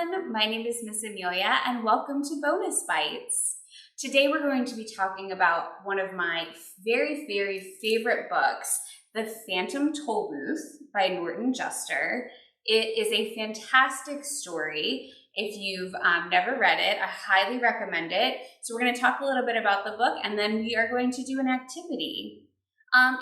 everyone. My name is Miss Emilia and welcome to Bonus Bites. Today we're going to be talking about one of my very favorite books, The Phantom Tollbooth by Norton Juster. It is a fantastic story. If you've never read it, I highly recommend it. So we're going to talk a little bit about the book and then we are going to do an activity.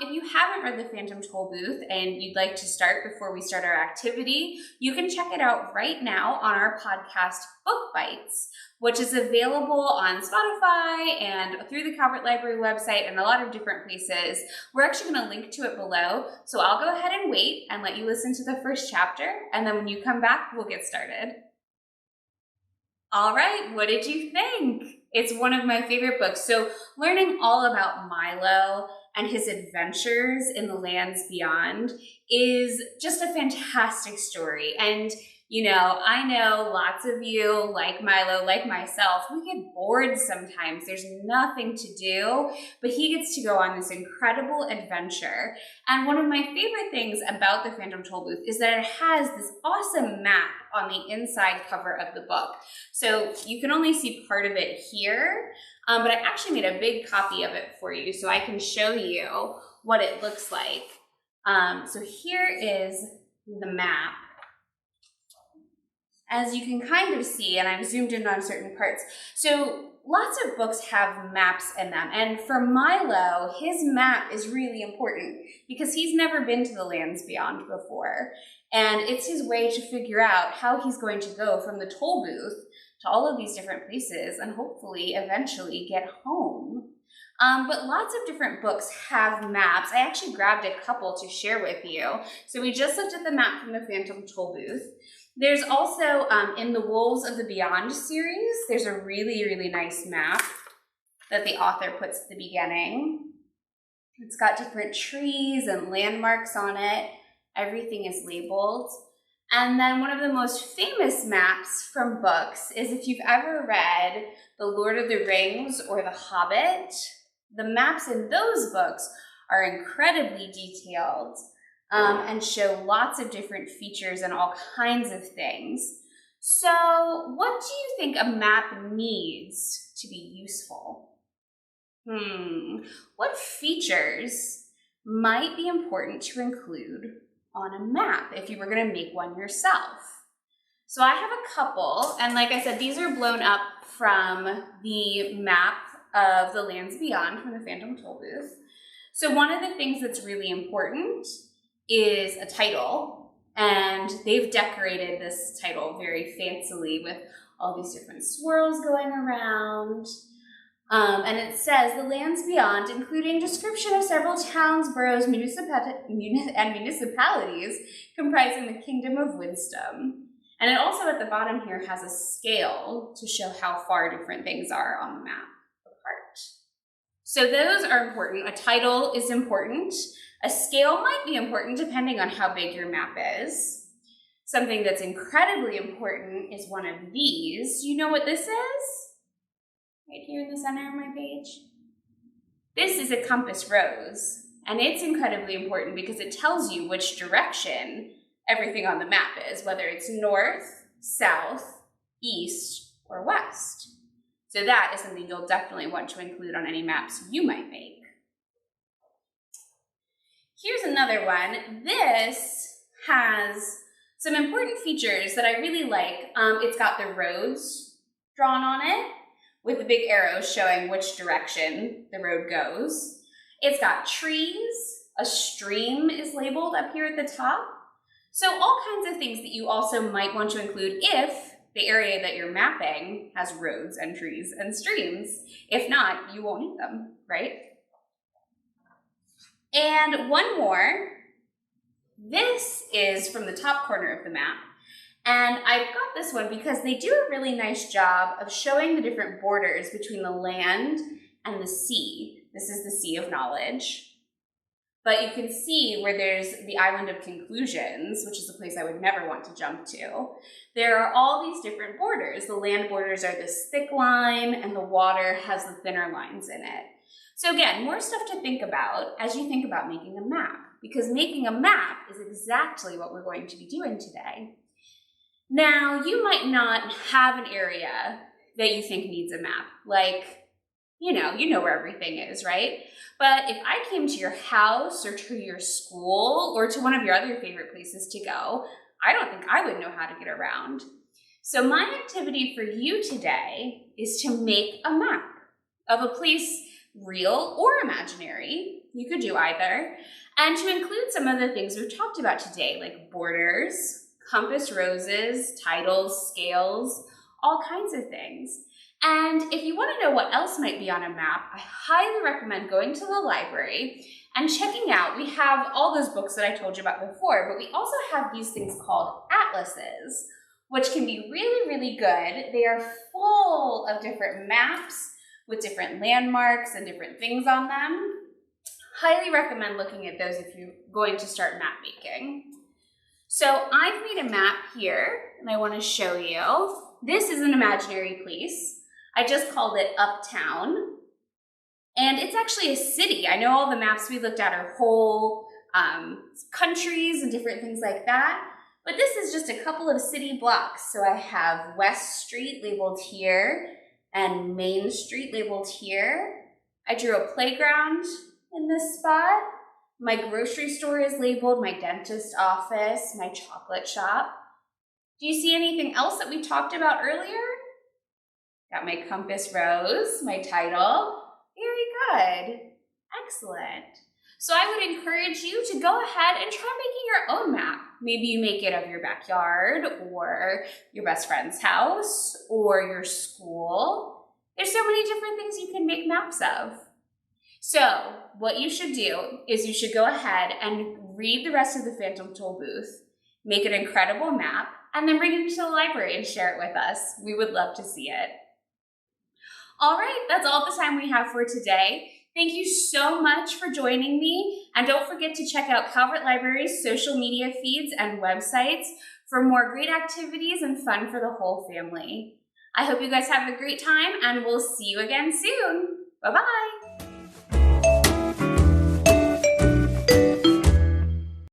If you haven't read The Phantom Tollbooth and you'd like to start before we start our activity, you can check it out right now on our podcast, Book Bites, which is available on Spotify and through the Calvert Library website and a lot of different places. We're actually going to link to it below, so I'll go ahead and wait and let you listen to the first chapter, and then when you come back, we'll get started. All right, what did you think? It's one of my favorite books. So learning all about Milo and his adventures in the lands beyond is just a fantastic story. And, you know, I know lots of you, like Milo, like myself, we get bored sometimes. There's nothing to do, but he gets to go on this incredible adventure. And one of my favorite things about The Phantom Tollbooth is that it has this awesome map on the inside cover of the book. So you can only see part of it here, but I actually made a big copy of it for you so I can show you what it looks like. So here is the map. As you can kind of see, and I've zoomed in on certain parts. So lots of books have maps in them. And for Milo, his map is really important because he's never been to the lands beyond before. And it's his way to figure out how he's going to go from the toll booth to all of these different places and hopefully eventually get home. But lots of different books have maps. I actually grabbed a couple to share with you. So we just looked at the map from the Phantom Tollbooth. There's also, in the Wolves of the Beyond series, there's a really nice map that the author puts at the beginning. It's got different trees and landmarks on it. Everything is labeled. And then one of the most famous maps from books is if you've ever read The Lord of the Rings or The Hobbit, the maps in those books are incredibly detailed. And show lots of different features and all kinds of things. So what do you think a map needs to be useful? What features might be important to include on a map if you were going to make one yourself? So I have a couple, and like I said, these are blown up from the map of the Lands Beyond from the Phantom Tollbooth. So one of the things that's really important is a title, and they've decorated this title very fancily with all these different swirls going around. And it says, The Lands Beyond, including description of several towns, boroughs, and municipalities comprising the Kingdom of Wisdom. And it also at the bottom here has a scale to show how far different things are on the map apart. So those are important. A title is important. A scale might be important depending on how big your map is. Something that's incredibly important is one of these. You know what this is? Right here in the center of my page. This is a compass rose, and it's incredibly important because it tells you which direction everything on the map is, whether it's north, south, east, or west. So that is something you'll definitely want to include on any maps you might make. Here's another one. This has some important features that I really like. It's got the roads drawn on it with the big arrows showing which direction the road goes. It's got trees. A stream is labeled up here at the top. So all kinds of things that you also might want to include if the area that you're mapping has roads and trees and streams. If not, you won't need them, right? And one more. This is from the top corner of the map. And I've got this one because they do a really nice job of showing the different borders between the land and the sea. This is the Sea of Knowledge. But you can see where there's the Island of Conclusions, which is a place I would never want to jump to. There are all these different borders. The land borders are this thick line, and the water has the thinner lines in it. So again, more stuff to think about as you think about making a map, because making a map is exactly what we're going to be doing today. Now, you might not have an area that you think needs a map, like, you know where everything is, right? But if I came to your house or to your school or to one of your other favorite places to go, I don't think I would know how to get around. So my activity for you today is to make a map of a place, real or imaginary. You could do either. And to include some of the things we've talked about today, like borders, compass roses, titles, scales, all kinds of things. And if you want to know what else might be on a map, I highly recommend going to the library and checking out. We have all those books that I told you about before, but we also have these things called atlases, which can be really, really good. They are full of different maps with different landmarks and different things on them. Highly recommend looking at those if you're going to start map making. So I've made a map here, and I want to show you. This is an imaginary place. I just called it Uptown, and it's actually a city. I know all the maps we looked at are whole countries and different things like that, but this is just a couple of city blocks. So I have West Street labeled here and Main Street labeled here. I drew a playground in this spot. My grocery store is labeled, my dentist office, my chocolate shop. Do you see anything else that we talked about earlier? Got my compass rose, my title. Very good. Excellent. So I would encourage you to go ahead and try making your own map. Maybe you make it of your backyard or your best friend's house or your school. There's so many different things you can make maps of. So what you should do is you should go ahead and read the rest of the Phantom Tollbooth, make an incredible map, and then bring it to the library and share it with us. We would love to see it. All right, that's all the time we have for today. Thank you so much for joining me, and don't forget to check out Calvert Library's social media feeds and websites for more great activities and fun for the whole family. I hope you guys have a great time, and we'll see you again soon. Bye-bye.